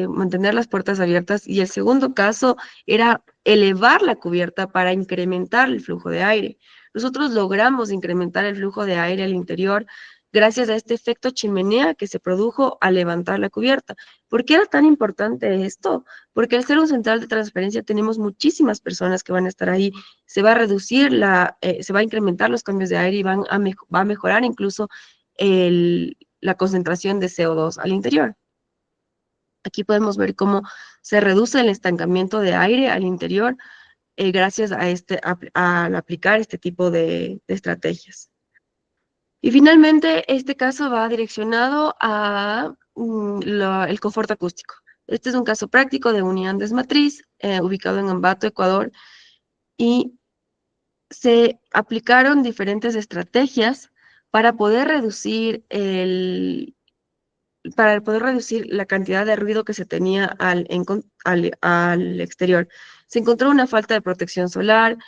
mantener las puertas abiertas, y el segundo caso era elevar la cubierta para incrementar el flujo de aire. Nosotros logramos incrementar el flujo de aire al interior gracias a este efecto chimenea que se produjo al levantar la cubierta. ¿Por qué era tan importante esto? Porque al ser un central de transferencia tenemos muchísimas personas que van a estar ahí. Se va a reducir se va a incrementar los cambios de aire y va a mejorar incluso la concentración de CO2 al interior. Aquí podemos ver cómo se reduce el estancamiento de aire al interior gracias al aplicar este tipo de estrategias. Y finalmente, este caso va direccionado a el confort acústico. Este es un caso práctico de Unión Matriz, ubicado en Ambato, Ecuador, y se aplicaron diferentes estrategias para poder reducir la cantidad de ruido que se tenía al exterior. Se encontró una falta de protección solar,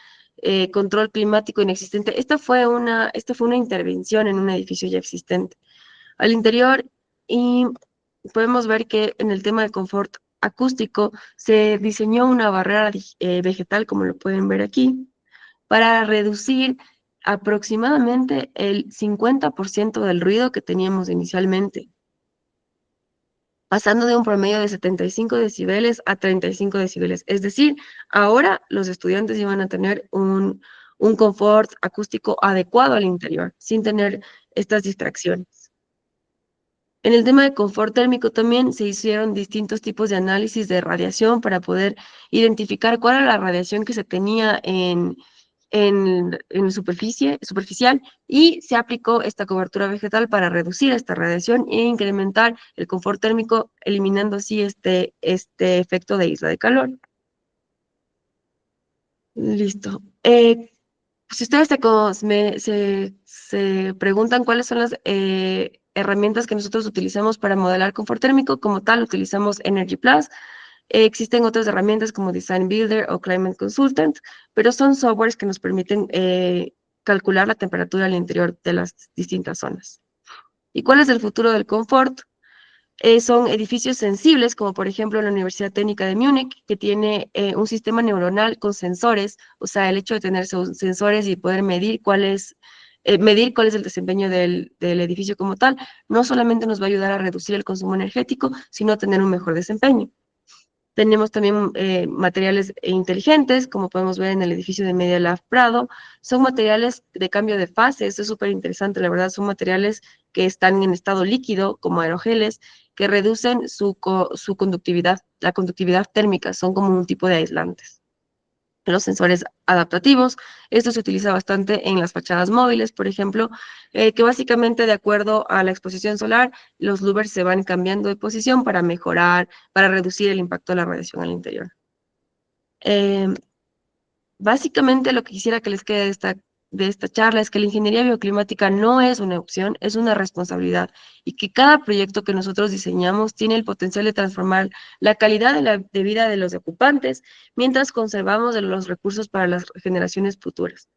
control climático inexistente. Esta fue una intervención en un edificio ya existente. Al interior, y podemos ver que en el tema de confort acústico se diseñó una barrera vegetal, como lo pueden ver aquí, para reducir aproximadamente el 50% del ruido que teníamos inicialmente. pasando de un promedio de 75 decibeles a 35 decibeles. Es decir, ahora los estudiantes iban a tener un confort acústico adecuado al interior, sin tener estas distracciones. En el tema de confort térmico también se hicieron distintos tipos de análisis de radiación para poder identificar cuál era la radiación que se tenía en superficial, y se aplicó esta cobertura vegetal para reducir esta radiación e incrementar el confort térmico, eliminando así este efecto de isla de calor. Listo. Si ustedes se preguntan cuáles son las herramientas que nosotros utilizamos para modelar confort térmico, como tal, utilizamos Energy Plus. Existen otras herramientas como Design Builder o Climate Consultant, pero son softwares que nos permiten calcular la temperatura al interior de las distintas zonas. ¿Y cuál es el futuro del confort? Son edificios sensibles, como por ejemplo la Universidad Técnica de Múnich, que tiene un sistema neuronal con sensores, o sea, el hecho de tener sensores y poder medir cuál es el desempeño del edificio como tal, no solamente nos va a ayudar a reducir el consumo energético, sino a tener un mejor desempeño. Tenemos también materiales inteligentes, como podemos ver en el edificio de Media Lab Prado. Son materiales de cambio de fase, esto es súper interesante, la verdad, son materiales que están en estado líquido, como aerogeles, que reducen su conductividad, la conductividad térmica, son como un tipo de aislantes. Los sensores adaptativos, esto se utiliza bastante en las fachadas móviles, por ejemplo, que básicamente de acuerdo a la exposición solar, los louvers se van cambiando de posición para mejorar, para reducir el impacto de la radiación al interior. Básicamente lo que quisiera que les quede de esta charla es que la ingeniería bioclimática no es una opción, es una responsabilidad, y que cada proyecto que nosotros diseñamos tiene el potencial de transformar la calidad de vida de los ocupantes mientras conservamos los recursos para las generaciones futuras.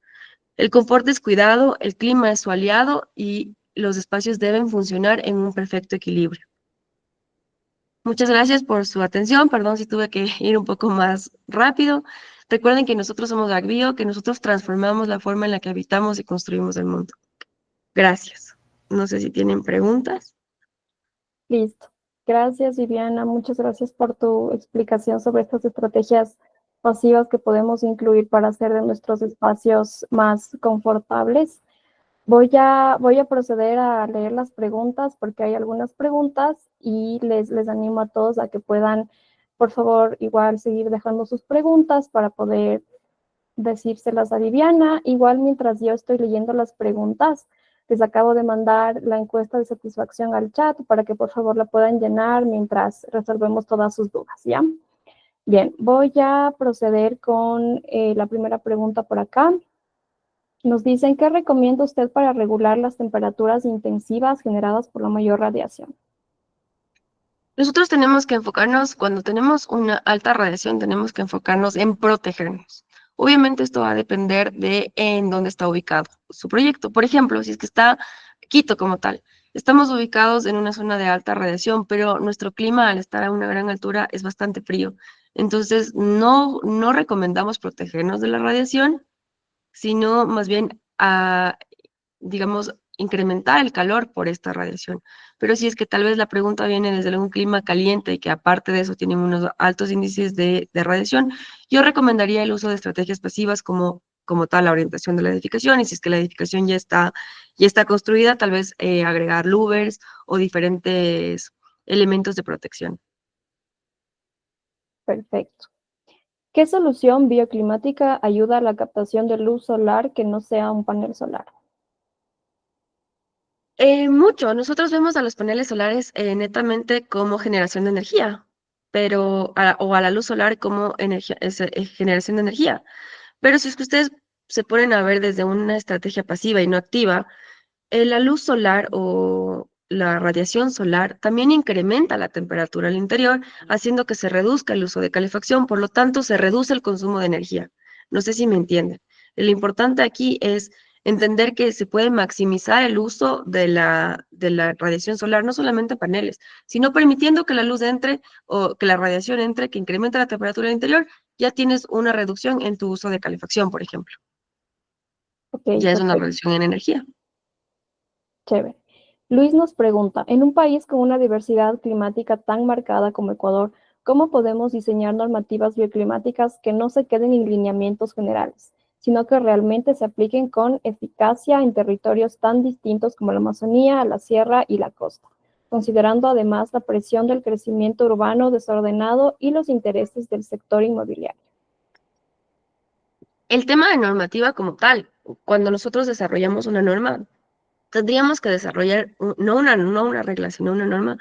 El confort es cuidado, el clima es su aliado y los espacios deben funcionar en un perfecto equilibrio. Muchas gracias por su atención. Perdón si tuve que ir un poco más rápido. Recuerden que nosotros somos Agbio, que nosotros transformamos la forma en la que habitamos y construimos el mundo. Gracias. No sé si tienen preguntas. Listo. Gracias, Viviana. Muchas gracias por tu explicación sobre estas estrategias pasivas que podemos incluir para hacer de nuestros espacios más confortables. Voy a proceder a leer las preguntas porque hay algunas preguntas y les animo a todos a que puedan, por favor, igual seguir dejando sus preguntas para poder decírselas a Viviana. Igual mientras yo estoy leyendo las preguntas, les acabo de mandar la encuesta de satisfacción al chat para que por favor la puedan llenar mientras resolvemos todas sus dudas, ¿ya? Bien, voy a proceder con la primera pregunta por acá. Nos dicen, ¿qué recomienda usted para regular las temperaturas intensivas generadas por la mayor radiación? Nosotros tenemos que enfocarnos, cuando tenemos una alta radiación, tenemos que enfocarnos en protegernos. Obviamente esto va a depender de en dónde está ubicado su proyecto. Por ejemplo, si es que está Quito como tal, estamos ubicados en una zona de alta radiación, pero nuestro clima al estar a una gran altura es bastante frío. Entonces, no recomendamos protegernos de la radiación, sino más bien digamos, incrementar el calor por esta radiación. Pero si es que tal vez la pregunta viene desde un clima caliente y que aparte de eso tienen unos altos índices de radiación, yo recomendaría el uso de estrategias pasivas como tal la orientación de la edificación, y si es que la edificación ya está construida, tal vez agregar louvers o diferentes elementos de protección. Perfecto. ¿Qué solución bioclimática ayuda a la captación de luz solar que no sea un panel solar? Mucho. Nosotros vemos a los paneles solares netamente como generación de energía, o a la luz solar como generación de energía. Pero si es que ustedes se ponen a ver desde una estrategia pasiva y no activa, la luz solar o la radiación solar también incrementa la temperatura al interior, haciendo que se reduzca el uso de calefacción, por lo tanto se reduce el consumo de energía. No sé si me entienden. Lo importante aquí es entender que se puede maximizar el uso de la radiación solar, no solamente en paneles, sino permitiendo que la luz entre o que la radiación entre, que incrementa la temperatura al interior, ya tienes una reducción en tu uso de calefacción, por ejemplo. Ok, Ya es una perfecto, reducción en energía. chévere. Luis nos pregunta, en un país con una diversidad climática tan marcada como Ecuador, ¿cómo podemos diseñar normativas bioclimáticas que no se queden en lineamientos generales, sino que realmente se apliquen con eficacia en territorios tan distintos como la Amazonía, la sierra y la costa, considerando además la presión del crecimiento urbano desordenado y los intereses del sector inmobiliario? El tema de normativa como tal, cuando nosotros desarrollamos una norma, tendríamos que desarrollar no una regla, sino una norma.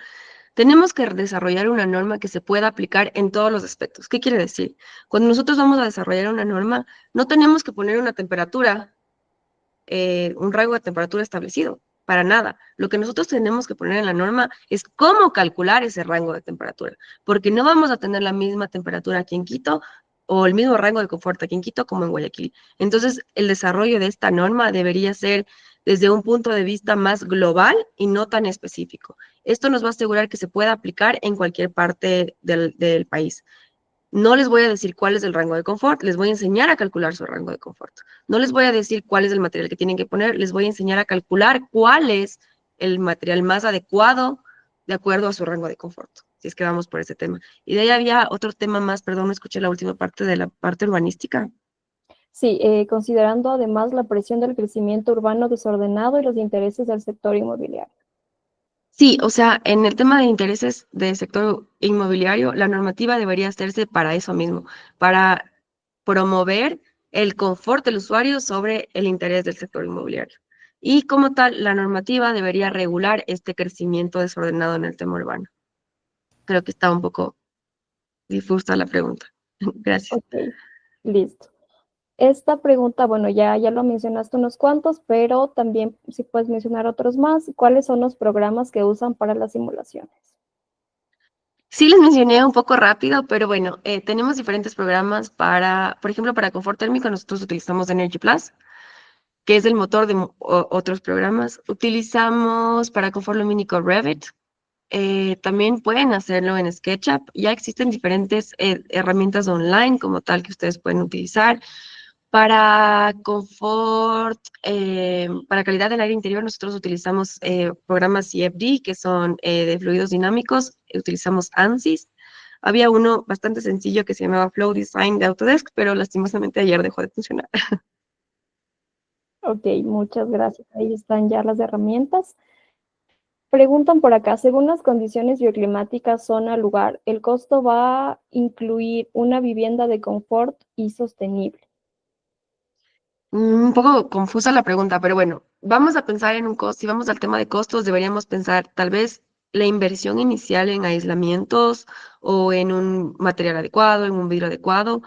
Tenemos que desarrollar una norma que se pueda aplicar en todos los aspectos. ¿Qué quiere decir? Cuando nosotros vamos a desarrollar una norma, no tenemos que poner una temperatura, un rango de temperatura establecido, para nada. Lo que nosotros tenemos que poner en la norma es cómo calcular ese rango de temperatura, porque no vamos a tener la misma temperatura aquí en Quito o el mismo rango de confort aquí en Quito como en Guayaquil. Entonces, el desarrollo de esta norma debería ser desde un punto de vista más global y no tan específico. Esto nos va a asegurar que se pueda aplicar en cualquier parte del país. No les voy a decir cuál es el rango de confort, les voy a enseñar a calcular su rango de confort. No les voy a decir cuál es el material que tienen que poner, les voy a enseñar a calcular cuál es el material más adecuado de acuerdo a su rango de confort, si es que vamos por ese tema. Y de ahí había otro tema más, perdón, no escuché la última parte de la parte urbanística. Sí, considerando además la presión del crecimiento urbano desordenado y los intereses del sector inmobiliario. Sí, o sea, en el tema de intereses del sector inmobiliario, la normativa debería hacerse para eso mismo, para promover el confort del usuario sobre el interés del sector inmobiliario. Y como tal, la normativa debería regular este crecimiento desordenado en el tema urbano. Creo que está un poco difusa la pregunta. Gracias. Ok, listo. Esta pregunta, bueno, ya lo mencionaste unos cuantos, pero también si puedes mencionar otros más, ¿cuáles son los programas que usan para las simulaciones? Sí les mencioné un poco rápido, pero bueno, tenemos diferentes programas para, por ejemplo, para confort térmico, nosotros utilizamos Energy Plus, que es el motor de otros programas. Utilizamos para confort lumínico Revit. También pueden hacerlo en SketchUp. Ya existen diferentes herramientas online como tal que ustedes pueden utilizar. Para confort, para calidad del aire interior, nosotros utilizamos programas CFD, que son de fluidos dinámicos. Utilizamos ANSYS. Había uno bastante sencillo que se llamaba Flow Design de Autodesk, pero lastimosamente ayer dejó de funcionar. Ok, muchas gracias. Ahí están ya las herramientas. Preguntan por acá, según las condiciones bioclimáticas zona lugar, ¿el costo va a incluir una vivienda de confort y sostenible? Un poco confusa la pregunta, pero bueno, vamos a pensar en un costo. Si vamos al tema de costos, deberíamos pensar tal vez la inversión inicial en aislamientos o en un material adecuado, en un vidrio adecuado,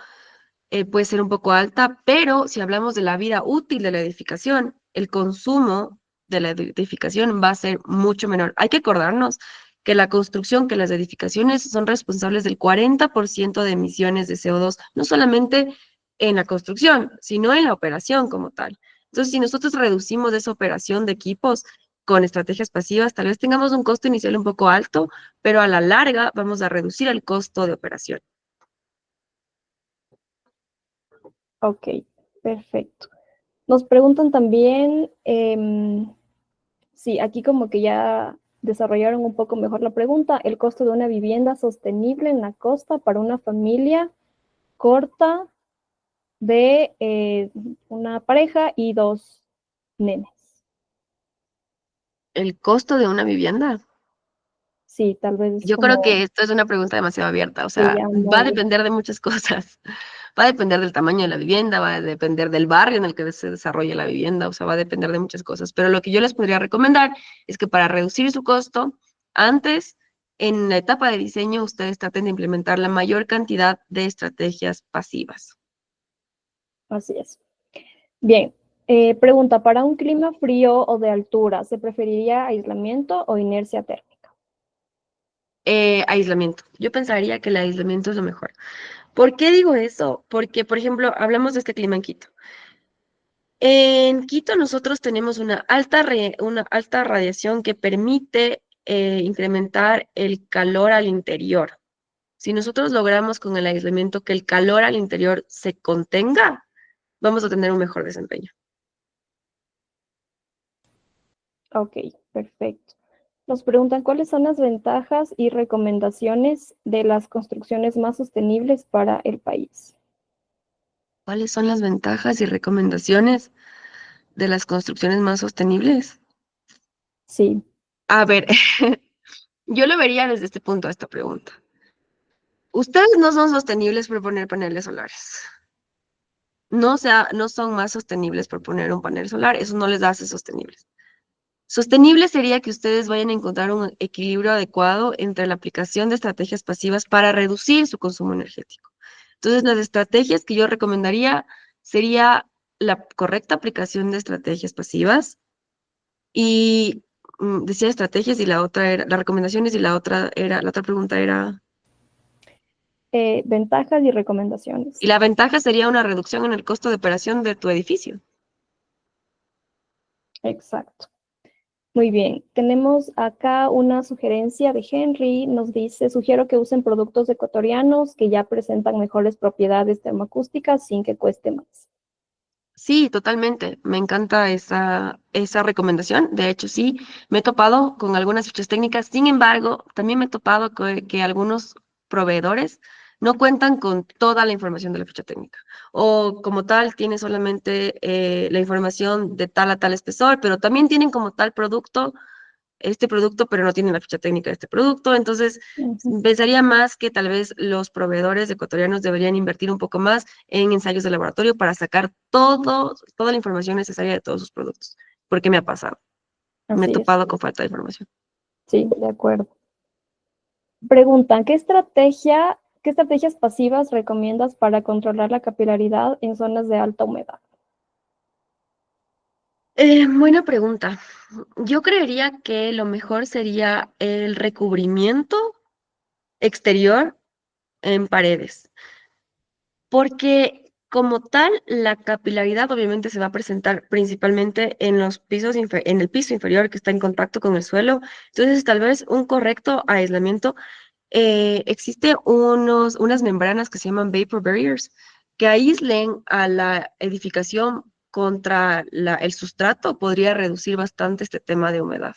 puede ser un poco alta, pero si hablamos de la vida útil de la edificación, el consumo de la edificación va a ser mucho menor. Hay que acordarnos que la construcción, que las edificaciones son responsables del 40% de emisiones de CO2, no solamente en la construcción, sino en la operación como tal. Entonces, si nosotros reducimos esa operación de equipos con estrategias pasivas, tal vez tengamos un costo inicial un poco alto, pero a la larga vamos a reducir el costo de operación. Ok, perfecto. Nos preguntan también, sí, aquí como que ya desarrollaron un poco mejor la pregunta, el costo de una vivienda sostenible en la costa para una familia corta de una pareja y dos nenes. El costo de una vivienda. Sí, tal vez es Yo creo como que esto es una pregunta demasiado abierta, o que sea, ya va a muy, depender de muchas cosas. Va a depender del tamaño de la vivienda, va a depender del barrio en el que se desarrolle la vivienda, o sea, va a depender de muchas cosas. Pero lo que yo les podría recomendar es que para reducir su costo, antes, en la etapa de diseño, ustedes traten de implementar la mayor cantidad de estrategias pasivas. así es. Bien, pregunta, ¿para un clima frío o de altura, se preferiría aislamiento o inercia térmica? Aislamiento. Yo pensaría que el aislamiento es lo mejor. ¿Por qué digo eso? Porque, por ejemplo, hablamos de este clima en Quito. En Quito nosotros tenemos una alta radiación que permite incrementar el calor al interior. Si nosotros logramos con el aislamiento que el calor al interior se contenga, vamos a tener un mejor desempeño. Ok, perfecto. Nos preguntan cuáles son las ventajas y recomendaciones de las construcciones más sostenibles para el país. ¿Cuáles son las ventajas y recomendaciones de las construcciones más sostenibles? Sí, A ver, yo lo vería desde este punto a esta pregunta. Ustedes no son sostenibles por poner paneles solares. No son más sostenibles por poner un panel solar. Eso no les hace sostenibles. Sostenible sería que ustedes vayan a encontrar un equilibrio adecuado entre la aplicación de estrategias pasivas para reducir su consumo energético. Entonces, las estrategias que yo recomendaría sería la correcta aplicación de estrategias pasivas y decía estrategias y la otra era, las recomendaciones y la otra pregunta era, ventajas y y recomendaciones. la ventaja sería una reducción en el costo de operación de tu edificio. Exacto. Muy bien. Tenemos acá una sugerencia de Henry. Nos dice, sugiero que usen productos ecuatorianos que ya presentan mejores propiedades termoacústicas sin que cueste más. Sí, totalmente. Me encanta esa recomendación. De hecho, sí, me he topado con algunas fichas técnicas. Sin embargo, también me he topado que algunos proveedores no cuentan con toda la información de la ficha técnica. O como tal, tiene solamente la información de tal a tal espesor, pero también tienen como tal producto este producto, pero no tienen la ficha técnica de este producto. Entonces, Ujú. pensaría más que tal vez los proveedores ecuatorianos deberían invertir un poco más en ensayos de laboratorio para sacar toda la información necesaria de todos sus productos, porque me ha pasado. Me he Así es. topado con falta de información. Sí, de acuerdo. Preguntan, qué estrategias pasivas recomiendas para controlar la capilaridad en zonas de alta humedad? Buena pregunta. Yo creería que lo mejor sería el recubrimiento exterior en paredes. Porque como tal, la capilaridad obviamente se va a presentar principalmente en los en el piso inferior que está en contacto con el suelo. Entonces, tal vez un correcto aislamiento. Existe unas membranas que se llaman vapor barriers que aíslen a la edificación contra el sustrato, podría reducir bastante este tema de humedad.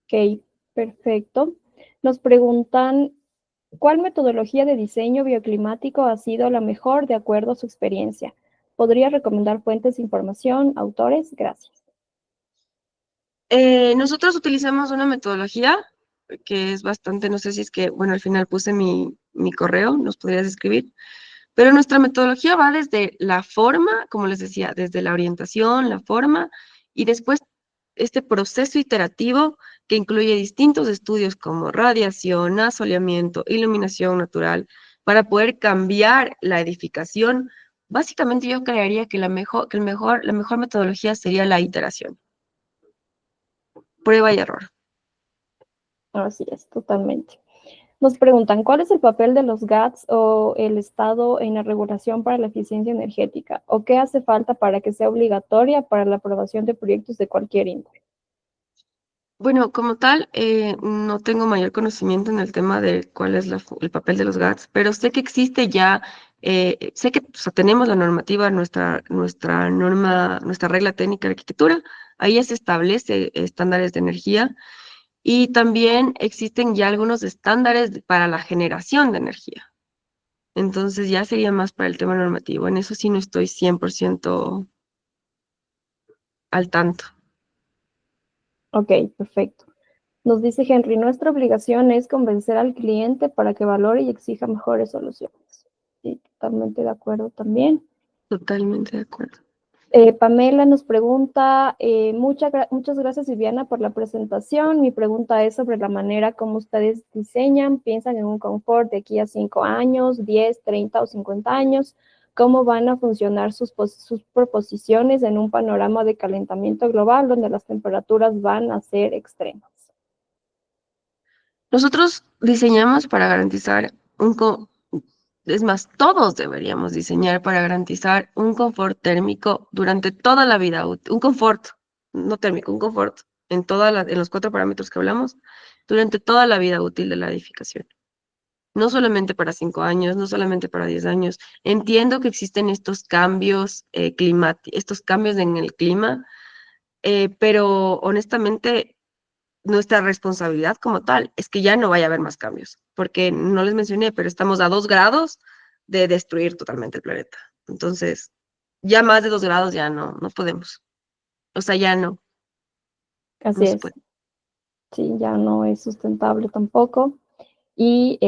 Ok, perfecto. Nos preguntan, ¿cuál metodología de diseño bioclimático ha sido la mejor de acuerdo a su experiencia? ¿Podría recomendar fuentes de información, autores? Gracias. Nosotros utilizamos una metodología que es bastante, no sé si es que, bueno, al final puse mi correo, nos podrías escribir, pero nuestra metodología va desde la forma, como les decía, desde la orientación, la forma, y después este proceso iterativo que incluye distintos estudios como radiación, asoleamiento, iluminación natural, para poder cambiar la edificación. Básicamente yo creería que la mejor metodología sería la iteración, prueba y error. Así es, totalmente. Nos preguntan, ¿cuál es el papel de los GATS o el Estado en la regulación para la eficiencia energética? ¿O qué hace falta para que sea obligatoria para la aprobación de proyectos de cualquier índole? Bueno, como tal, no tengo mayor conocimiento en el tema de cuál es el papel de los GATS, pero sé que existe ya, sé que o sea, tenemos la normativa, nuestra norma, nuestra regla técnica de arquitectura, ahí ya se establece estándares de energía y también existen ya algunos estándares para la generación de energía. Entonces ya sería más para el tema normativo. En eso sí no estoy 100% al tanto. Ok, perfecto. Nos dice Henry, nuestra obligación es convencer al cliente para que valore y exija mejores soluciones. Sí, totalmente de acuerdo también. Totalmente de acuerdo. Pamela nos pregunta, muchas gracias Viviana por la presentación. Mi pregunta es sobre la manera como ustedes diseñan, piensan en un confort de aquí a 5 años, 10, 30 o 50 años. ¿Cómo van a funcionar sus proposiciones en un panorama de calentamiento global donde las temperaturas van a ser extremas? Nosotros diseñamos para garantizar es más, todos deberíamos diseñar para garantizar un confort térmico durante toda la vida útil, un confort, no térmico, un confort en los 4 parámetros que hablamos, durante toda la vida útil de la edificación. No solamente para 5 años, no solamente para 10 años. Entiendo que existen estos cambios estos cambios en el clima pero honestamente nuestra responsabilidad como tal es que ya no vaya a haber más cambios, porque no les mencioné, pero estamos a 2 grados de destruir totalmente el planeta. Entonces, ya más de 2 grados ya no podemos. O sea, ya Así no se es, puede. sí, ya no es sustentable tampoco. Y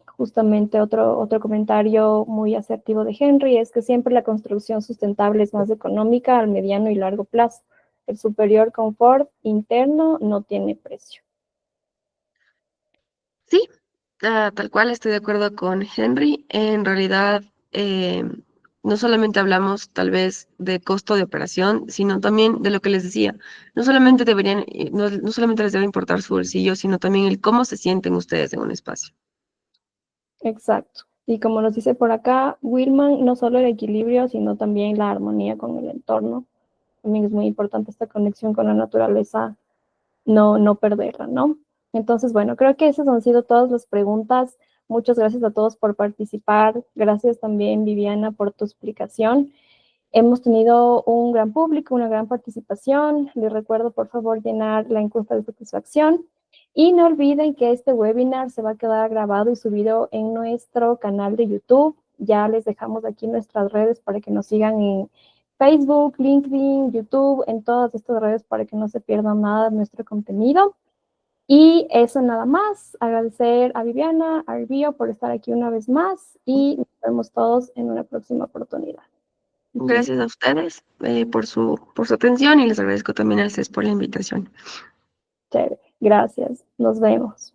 justamente otro comentario muy asertivo de Henry es que siempre la construcción sustentable es más económica al mediano y largo plazo. El superior confort interno no tiene precio. Sí, tal cual estoy de acuerdo con Henry. En realidad, no solamente hablamos tal vez de costo de operación, sino también de lo que les decía. No solamente deberían, no solamente les debe importar su bolsillo, sino también el cómo se sienten ustedes en un espacio. Exacto. Y como nos dice por acá, Willman, no solo el equilibrio, sino también la armonía con el entorno. También es muy importante esta conexión con la naturaleza, no perderla, ¿no? Entonces, bueno, creo que esas han sido todas las preguntas. Muchas gracias a todos por participar. Gracias también, Viviana, por tu explicación. Hemos tenido un gran público, una gran participación. Les recuerdo, por favor, llenar la encuesta de satisfacción. Y no olviden que este webinar se va a quedar grabado y subido en nuestro canal de YouTube. Ya les dejamos aquí nuestras redes para que nos sigan en Facebook, LinkedIn, YouTube, en todas estas redes para que no se pierdan nada de nuestro contenido. Y eso nada más. Agradecer a Viviana, a Rubio por estar aquí una vez más y nos vemos todos en una próxima oportunidad. Gracias a ustedes por su atención y les agradezco también a ustedes por la invitación. Chévere. Gracias. Nos vemos.